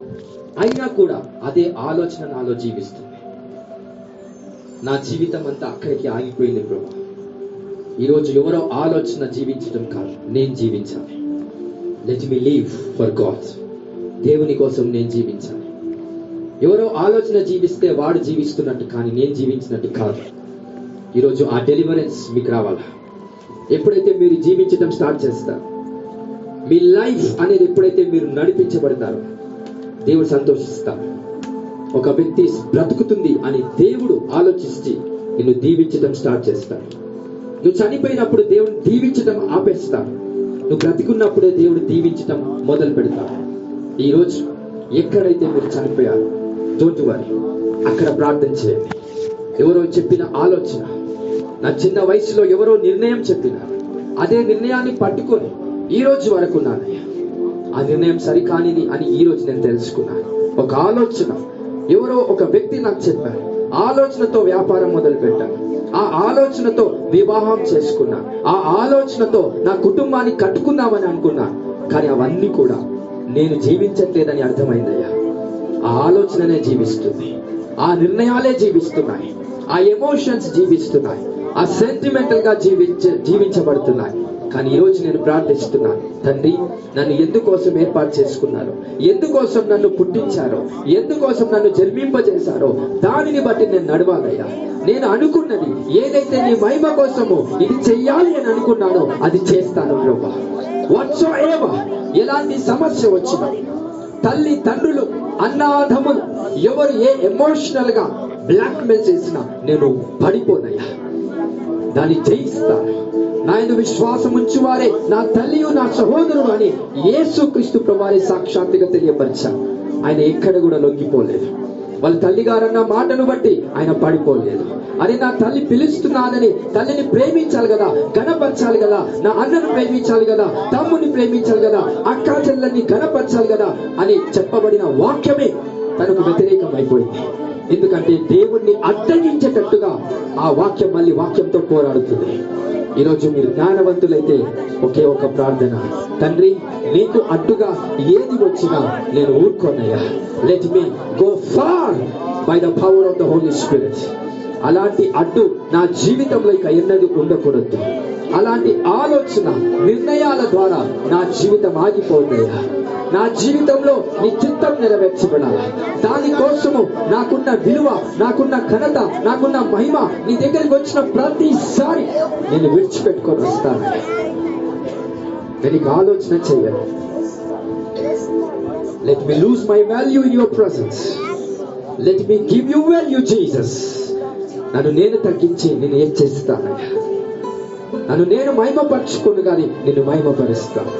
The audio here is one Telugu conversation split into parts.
అయినా కూడా అదే ఆలోచన నాలో జీవిస్తుంది. నా జీవితం అంతా అక్కడికి ఆగిపోయింది ప్రభు. ఈరోజు ఎవరో ఆలోచన జీవించడం కాదు, నేను జీవించాలి. Let me live for God. దేవుని కోసం నేను జీవించాలి. ఎవరో ఆలోచన జీవిస్తే వాడు జీవిస్తున్నట్టు కానీ నేను జీవించినట్టు కాదు. ఈరోజు ఆ డెలివరెన్స్ మీకు రావాలా? ఎప్పుడైతే మీరు జీవించడం స్టార్ట్ చేస్తారు, మీ లైఫ్ అనేది ఎప్పుడైతే మీరు నడిపించబడతారో దేవుడు సంతోషిస్తారు. ఒక వ్యక్తి బ్రతుకుతుంది అని దేవుడు ఆలోచించి నిన్ను దీవించడం స్టార్ట్ చేస్తాడు. నువ్వు చనిపోయినప్పుడు దేవుడు దీవించడం ఆపేస్తాడు. నువ్వు బ్రతికున్నప్పుడే దేవుడు దీవించడం మొదలు పెడతాడు. ఈరోజు ఎక్కడైతే మీరు చనిపోయారు, డోంట్ వరీ, అక్కడ ప్రార్థన చేయండి. ఎవరో చెప్పిన ఆలోచన, నా చిన్న వయసులో ఎవరో నిర్ణయం చెప్పినారు, అదే నిర్ణయాన్ని పట్టుకొని ఈ రోజు వరకు ఉన్నానయ్యా. ఆ నిర్ణయం సరికానిది అని ఈ రోజు నేను తెలుసుకున్నాను. ఒక ఆలోచన, ఎవరో ఒక వ్యక్తి నాకు చెప్పారు, ఆలోచనతో వ్యాపారం మొదలు పెట్టాను, ఆ ఆలోచనతో వివాహం చేసుకున్నా, ఆ ఆలోచనతో నా కుటుంబాన్ని కట్టుకుందామని అనుకున్నా. కానీ అవన్నీ కూడా నేను జీవించట్లేదని అర్థమైందయ్యా. ఆ ఆలోచననే జీవిస్తుంది, ఆ నిర్ణయాలే జీవిస్తున్నాయి, ఆ ఎమోషన్స్ జీవిస్తున్నాయి, ఆ సెంటిమెంటల్ గా జీవించబడుతున్నాయి. కానీ ఈరోజు నేను ప్రార్థిస్తున్నాను, తండ్రి నన్ను ఎందుకోసం ఏర్పాటు చేసుకున్నారు, ఎందుకోసం నన్ను పుట్టించారో, ఎందుకోసం నన్ను జన్మింపజేశారో దానిని బట్టి నేను నడవాలయ్యా. నేను అనుకున్నది ఏదైతే నీ మహిమ కోసము ఇది చెయ్యాలి అని అనుకున్నానో అది చేస్తాను ప్రభువా. వాట్సోఎవర్, ఎలాంటి సమస్య వచ్చినా, తల్లి తండ్రులు అన్నాథములు ఎవరు ఏ ఎమోషనల్ గా బ్లాక్ మెయిల్ చేసినా నేను పడిపోనయ్యా, దాన్ని జయిస్తాను. నాయన విశ్వాసం ఉంచువారే నా తల్లియు నా సహోదరుడు అని యేసుక్రీస్తు ప్రభువారే సాక్షాత్తుగా తెలియపరిచారు. ఆయన ఎక్కడ కూడా లొంగిపోలేదు. వాళ్ళ తల్లిగారన్న మాటను బట్టి ఆయన పడిపోలేదు. అరే నా తల్లి పిలుస్తున్నానని తల్లిని ప్రేమించాలి కదా, గణపరచాలి కదా, నా అన్నను ప్రేమించాలి కదా, తమ్ముని ప్రేమించాలి కదా, అక్క చెల్లెల్ని గణపరచాలి కదా అని చెప్పబడిన వాక్యమే తనకు వ్యతిరేకం అయిపోయింది. ఎందుకంటే దేవుణ్ణి అడ్డగించేటట్టుగా ఆ వాక్యం మళ్ళీ వాక్యంతో పోరాడుతుంది. ఈరోజు మీరు జ్ఞానవంతులైతే ఒకే ఒక ప్రార్థన, తండ్రి నీకు అడ్డుగా ఏది వచ్చినా నేను ఊరుకోనయ్యా. Let me go far by the power of the holy spirit. అలాంటి అడ్డు నా జీవితంలో ఇక ఎన్నడూ ఉండకూడదు. అలాంటి ఆలోచన నిర్ణయాల ద్వారా నా జీవితం ఆగిపోతుందయ్యా. నా జీవితంలో నీ చిత్తం నెరవేర్చబడాలి. దానికోసము నాకున్న విలువ, నాకున్న ఘనత, నాకున్న మహిమ నీ దగ్గరికి వచ్చిన ప్రతిసారి నేను విడిచిపెట్టుకొని వస్తాను. నేను ఆలోచన చెయ్యను. Let me lose my value in your presence. Let me give you value Jesus. నన్ను నేను తగ్గించి నేను ఏం చేస్తాను? నన్ను నేను మహిమపరచుకోను కానీ నిన్ను మహిమపరుస్తాను.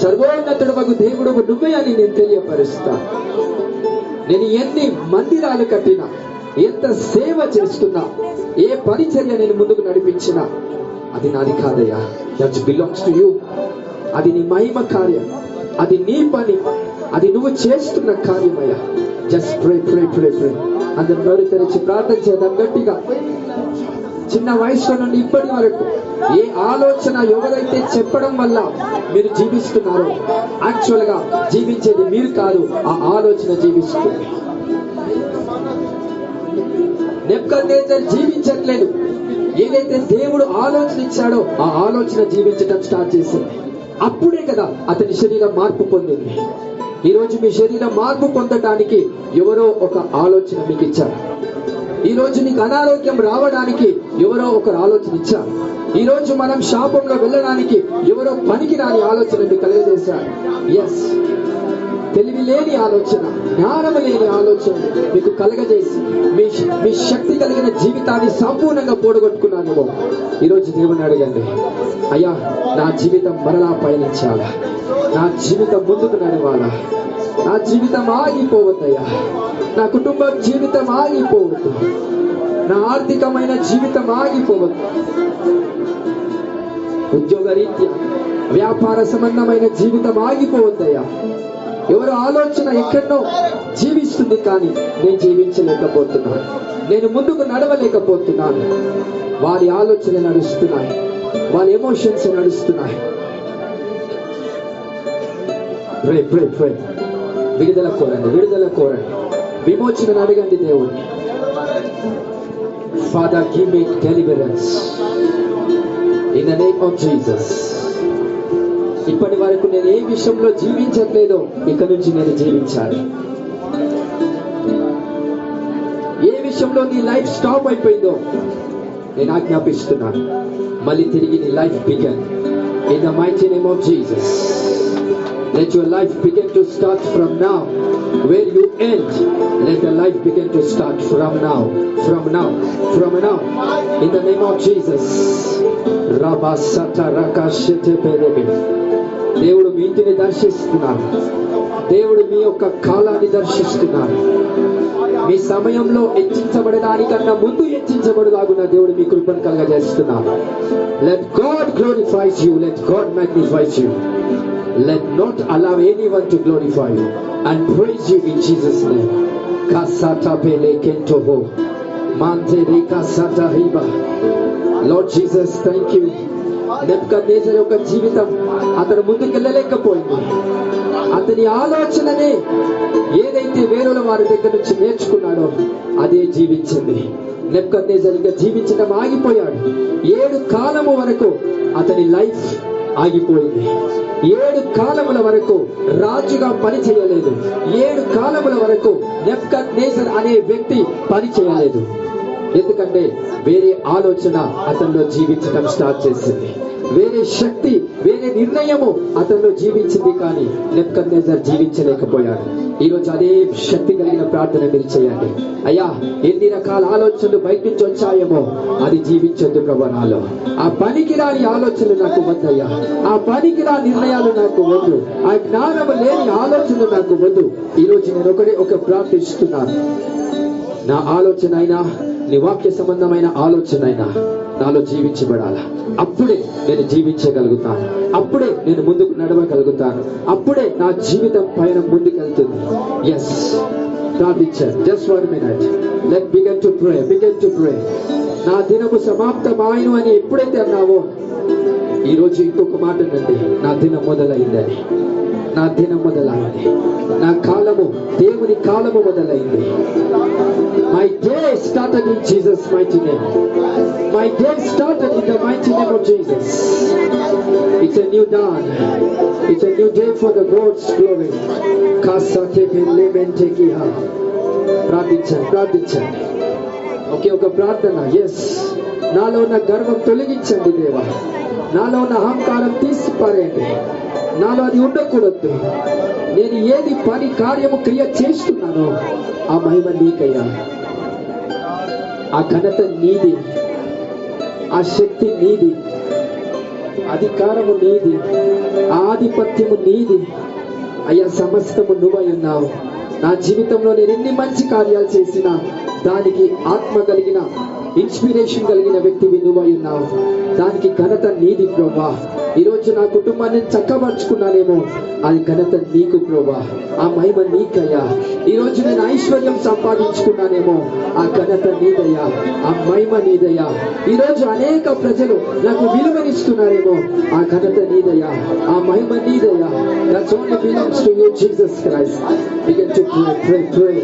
సర్వోన్నతుడు వగు దేవుడు నువ్వే అని నేను తెలియపరుస్తాను. నేను ఎన్ని మందిరాలు కట్టినా, ఎంత సేవ చేస్తున్నా, ఏ పరిచర్య నేను ముందుకు నడిపించినా అది నాది కాదయ్యా. That belongs to you. అది నీ మహిమ కార్యం, అది నీ పని, అది నువ్వు చేస్తున్న కార్యమయ్యా. జస్ట్ ప్రే ప్రే ప్రే ప్రే. అందరూ నోరు తెరిచి ప్రార్థన చేద్దాం గట్టిగా. చిన్న వయసు నుండి ఇప్పటి వరకు ఏ ఆలోచన ఎవరైతే చెప్పడం వల్ల మీరు జీవిస్తున్నారో, యాక్చువల్ గా జీవించేది మీరు కాదు, ఆ ఆలోచన జీవిస్తుంది. నెబుకద్నెజర్ జీవించట్లేదు. ఏదైతే దేవుడు ఆలోచన ఇచ్చాడో ఆ ఆలోచన జీవించడం స్టార్ట్ చేసింది. అప్పుడే కదా అతని శరీరం మార్పు పొందింది. ఈరోజు మీ శరీరం మార్పు పొందడానికి ఎవరో ఒక ఆలోచన మీకు ఇచ్చారు. ఈ రోజు నీకు అనారోగ్యం రావడానికి ఎవరో ఒకరు ఆలోచన ఇచ్చారు. ఈ రోజు మనం శాపంలో వెళ్ళడానికి ఎవరో పనికి రాని ఆలోచన మీకు కలుగజేశారు. ఎస్, తెలివి లేని ఆలోచన, జ్ఞానం లేని ఆలోచన మీకు కలగజేసి మీ శక్తి కలిగిన జీవితాన్ని సంపూర్ణంగా పోడగొట్టుకున్నాను. ఈరోజు దేవుని అడగండి, అయ్యా నా జీవితం మరలా పయనించాలా, నా జీవితం ముందుకు నడవాలా, నా జీవితం ఆగిపోవద్దయ్యా, నా కుటుంబ జీవితం ఆగిపోవద్దు, నా ఆర్థికమైన జీవితం ఆగిపోవద్దు, ఉద్యోగ రీత్యా వ్యాపార సంబంధమైన జీవితం ఆగిపోవద్దయ్యా. ఎవరో ఆలోచన ఎక్కడో జీవిస్తుంది కానీ నేను జీవించలేకపోతున్నాను, నేను ముందుకు నడవలేకపోతున్నాను. వారి ఆలోచన నడుస్తున్నాయి, వారి ఎమోషన్స్ నడుస్తున్నాయి. Pray, pray, pray. విడుదల కోరండి, విడుదల కోరండి, విమోచనను అడగండి దేవుణ్ణి. Father, give me deliverance in the name of Jesus. ఇప్పటి వరకు నేను ఏ విషయంలో జీవించట్లేదో ఇక నుంచి నేను జీవించాలి. ఏ విషయంలో నీ లైఫ్ స్టాప్ అయిపోయిందో నేను ఆజ్ఞాపిస్తున్నాను, మళ్ళీ తిరిగి నీ life begin in the mighty name of Jesus. Let your life begin to start from now. Where you end, let the life begin to start from now, from now, from now. In the name of Jesus. Rabasata rakashete perebe. దేవుడు మీ ఇంటిని దర్శిస్తున్నారు. దేవుడు మీ యొక్క కాలాన్ని దర్శిస్తున్నారు. మీ సమయంలో హెచ్చించబడడానికన్నా ముందు హెచ్చించబడలాగున దేవుడు మీ కృపను కలగజేస్తున్నారు. Let God glorifies you. Let God magnifies you. Let not allow anyone to glorify you and praise you in Jesus' name. Kasata pele kentoho mante rekasata hiba. Lord Jesus, thank you. నెబుకద్నెజరు యొక్క జీవితం అతను ముందుకెళ్ళలేకపోయింది. అతని ఆలోచననే ఏదైతే వేరుల వారి దగ్గర నుంచి నేర్చుకున్నాడో అదే జీవించింది. నెబుకద్నెజరు ఇంకా జీవించడం ఆగిపోయాడు. 7 కాలము వరకు అతని లైఫ్ ఆగిపోయింది. 7 కాలముల వరకు రాజుగా పని చేయలేదు. 7 కాలముల వరకు నెబుకద్నెజర్ అనే వ్యక్తి పని చేయలేదు. ఎందుకంటే వేరే ఆలోచన అతనిలో జీవించడం స్టార్ట్ చేసింది. వేరే శక్తి, వేరే నిర్ణయము అతనిలో జీవించింది, కానీ నెబుకద్నెజర్ జీవించలేకపోయాడు. ఈరోజు అదే శక్తి కలిగిన ప్రార్థన మీరు చేయండి. అయ్యా, ఎన్ని రకాల ఆలోచనలు బయట నుంచి వచ్చాయేమో అది జీవించొద్దు ప్రభు నాలో. ఆ పనికిరాని ఆలోచనలు నాకు వద్దయ్యా. ఆ పనికిరాని నిర్ణయాలు నాకు వద్దు. ఆ జ్ఞానము లేని ఆలోచనలు నాకు వద్దు. ఈరోజు నేను ఒక ప్రార్థిస్తున్నాను. నా ఆలోచన అయినా, నీ వాక్య సంబంధమైన ఆలోచన అయినా నాలో జీవించబడాలా. అప్పుడే నేను జీవించగలుగుతాను. అప్పుడే నేను ముందుకు నడవగలుగుతాను. అప్పుడే నా జీవితం పైన ముందుకెళ్తుంది. ఎస్, ప్రార్థించాను. Just 1 minute. Let begin to pray, begin to pray. నా దినము సమాప్తమాయను అని ఎప్పుడైతే అన్నావో, ఈరోజు ఇంకొక మాట నండి, నా దినం మొదలైందని. నా దినం మొదలైంది. నా కాలము దేవుని కాలము మొదలైంది. My day started in Jesus' mighty name. My day started in the mighty name of Jesus. It's a new dawn. It's a new day for the Lord's glory. Kasate belemente kiha. ప్రార్థించండి. ఒక ప్రార్థన. ఎస్, నాలో ఉన్న గర్వం తొలగించండి దేవా. నాలో ఉన్న అహంకారం తీసి పారేయండి. నాలో అది ఉండకూడదు. నేను ఏది పని కార్యము క్రియ చేస్తున్నానో ఆ మహిమ నీకయ్యా. ఆ ఘనత నీది, ఆ శక్తి నీది, అధికారము నీది, ఆధిపత్యము నీది అయ్యా. సమస్తము నువ్వై ఉన్నావు. నా జీవితంలో నేను ఎన్ని మంచి కార్యాలు చేసినా దానికి ఆత్మ కలిగిన, ఇన్స్పిరేషన్ కలిగిన వ్యక్తివి నువ్వై ఉన్నావు. దానికి ఘనత నీది ప్రభా. ఈరోజు నా కుటుంబాన్ని చక్కబరుచుకున్నానేమో, అది ఘనత నీకు ప్రభా. ఆ మహిమ నీకయ్యా. ఈరోజు నేను ఐశ్వర్యం సంపాదించుకున్నానేమో, ఆ ఘనత నీదయ్యా, ఆ మహిమ నీదయ్యా. ఈరోజు అనేక ప్రజలు నాకు విలువనిస్తున్నారేమో, ఆ ఘనత నీదయ్యా, ఆ మహిమ నీదయ్యా. That's only belongs to you, Jesus Christ. Begin to pray.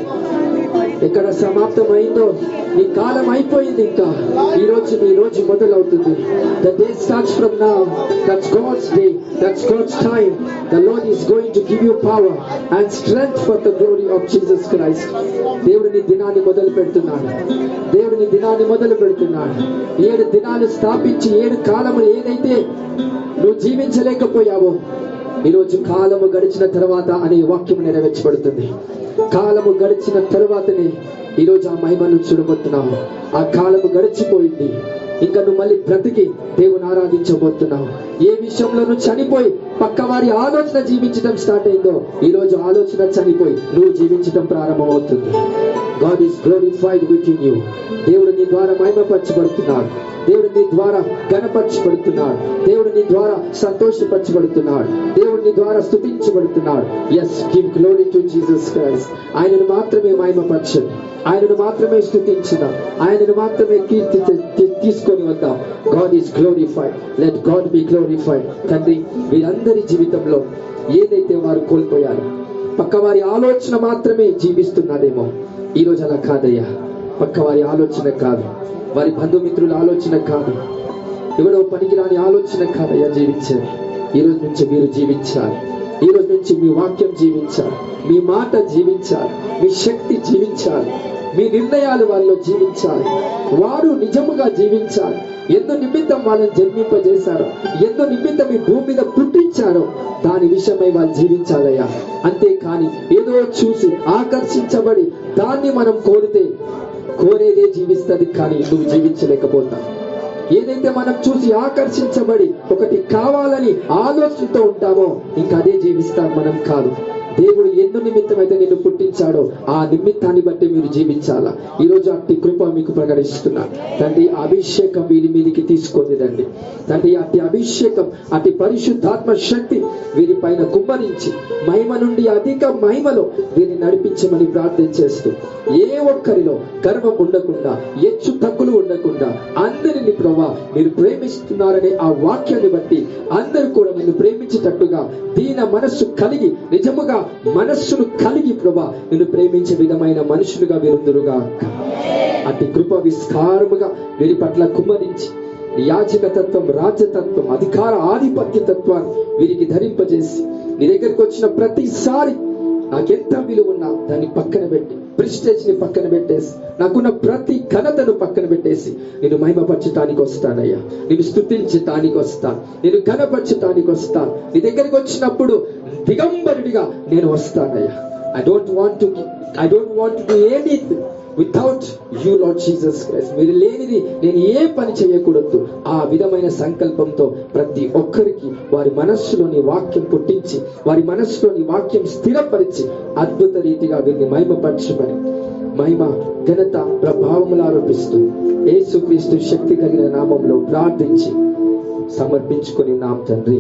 ఎక్కడ సమాప్తమైందో, నీ కాలం అయిపోయింది, ఇంకా ఈ రోజు మొదలవుతుంది. The day starts from now. That's God's day. That's God's time. The Lord is going to give you power and strength for the glory of Jesus Christ. దేవుని దినాన్ని మొదలు పెడుతున్నాడు. 7 దినాలు స్థాపించి 7 కాలములు ఏదైతే నువ్వు జీవించలేకపోయావో, ఈరోజు కాలము గడిచిన తర్వాత అనే వాక్యం నెరవేర్చబడుతుంది. కాలము గడిచిన తర్వాతనే ఈరోజు ఆ మహిమను చూడబోతున్నావు. ఆ కాలము గడిచిపోయింది. ఇంకా నువ్వు మళ్ళీ బ్రతికి దేవుని ఆరాధించబోతున్నావు. ఏ విషయంలో నువ్వు చనిపోయి పక్క వారి ఆలోచన జీవించడం స్టార్ట్ అయిందో, ఈరోజు ఆలోచన చనిపోయి నువ్వు జీవించడం ప్రారంభమవుతుంది. God is glorified within you. దేవుడు నీ ద్వారా మహిమపరచబడుతున్నాడు. దేవుడు నీ ద్వారా ఘనపరచబడుతున్నాడు. దేవుడు నీ ద్వారా సంతోషపరచబడుతున్నాడు. దేవుడు నీ ద్వారా స్తుతించబడుతున్నాడు. Yes, give glory to Jesus Christ. ఆయనను మాత్రమే మహిమపరచండి. ఆయనను మాత్రమే స్తుతించుదాం. ఆయనను మాత్రమే కీర్తి తీసుకొని వద్దాం. God is glorified. Let God be glorified. తండ్రి, వీరందరి జీవితంలో ఏదైతే వారు కోల్పోయారు, పక్కవారి ఆలోచన మాత్రమే జీవిస్తున్నాడేమో. ఈరోజు అలా కాదయ్యా. పక్కవారి ఆలోచన కాదు, వారి బంధుమిత్రుల ఆలోచన కాదు, ఎవడో పనికిరాని ఆలోచన కాదయ్యా జీవించాలి. ఈ రోజు నుంచి మీరు జీవించాలి. ఈ రోజు నుంచి మీ వాక్యం జీవించాలి, మీ మాట జీవించాలి, మీ శక్తి జీవించాలి, మీ నిర్ణయాలు వాళ్ళలో జీవించాలి. వారు నిజముగా జీవించాలి. ఎందు నిమిత్తం వాళ్ళని జన్మింపజేశారో, ఎందు నిమిత్తం ఈ భూమి మీద పుట్టించారో దాని విషయమై వాళ్ళు జీవించాలయ్యా. అంతేకాని ఏదో చూసి ఆకర్షించబడి దాన్ని మనం కోరేదే జీవిస్తుంది, కానీ నువ్వు జీవించలేకపోతావు. ఏదైతే మనం చూసి ఆకర్షించబడి ఒకటి కావాలని ఆలోచనతో ఉంటామో ఇంకా అదే జీవిస్తాం, మనం కాదు. దేవుడు ఎందు నిమిత్తం అయితే నిన్ను పుట్టించాడో ఆ నిమిత్తాన్ని బట్టి మీరు జీవించాలా. ఈరోజు అట్టి కృప మీకు ప్రకటిస్తున్నా తండ్రి. అభిషేకం వీరి మీదికి తీసుకొనిదండి తండ్రి. అట్టి అభిషేకం, అట్టి పరిశుద్ధాత్మ శక్తి వీరి పైన కుమ్మరించి మహిమ నుండి అధిక మహిమలో వీరిని నడిపించమని ప్రార్థన చేస్తూ, ఏ ఒక్కరిలో గర్వం ఉండకుండా, హెచ్చు తగ్గులు ఉండకుండా అందరిని ప్రభా మీరు ప్రేమిస్తున్నారనే ఆ వాక్యాన్ని బట్టి అందరూ కూడా నిన్ను ప్రేమించేటట్టుగా దీన మనస్సు కలిగి, నిజముగా మనస్సును కలిగి ప్రభా నిన్ను ప్రేమించే విధమైన మనుషులుగా వీరుందురుగా. అట్టి కృప విస్తారముగా వీరి పట్ల కుమ్మరించి యాజకతత్వం, రాజ్యతత్వం, అధికార ఆధిపత్య తత్వాన్ని వీరికి ధరింపజేసి నీ దగ్గరికి వచ్చిన ప్రతిసారి నాకెంత విలువ ఉన్నా దాన్ని పక్కన పెట్టి, ప్రెస్టేజ్ ని పక్కన పెట్టేసి, నాకున్న ప్రతి ఘనతను పక్కన పెట్టేసి నేను మహిమపరచటానికి వస్తానయ్యా. నేను స్తుతించటానికి వస్తాను, నేను ఘనపరచటానికి వస్తాను. నీ దగ్గరికి వచ్చినప్పుడు దిగంబరుడిగా నేను వస్తానయ్యా. I don't want to do anything without you, Lord Jesus Christ. మీరు లేనిది నేను ఏ పని చేయకూడదు. ఆ విధమైన సంకల్పంతో ప్రతి ఒక్కరికి వారి మనస్సులోని వాక్యం పుట్టించి, వారి మనస్సులోని వాక్యం స్థిరపరిచి అద్భుత రీతిగా వీరిని మహిమపరచమని మహిమ, ఘనత, ప్రభావములు ఆరోపిస్తూ యేసుక్రీస్తు శక్తి కలిగిన నామంలో ప్రార్థించి సమర్పించుకొని నామ తండ్రి.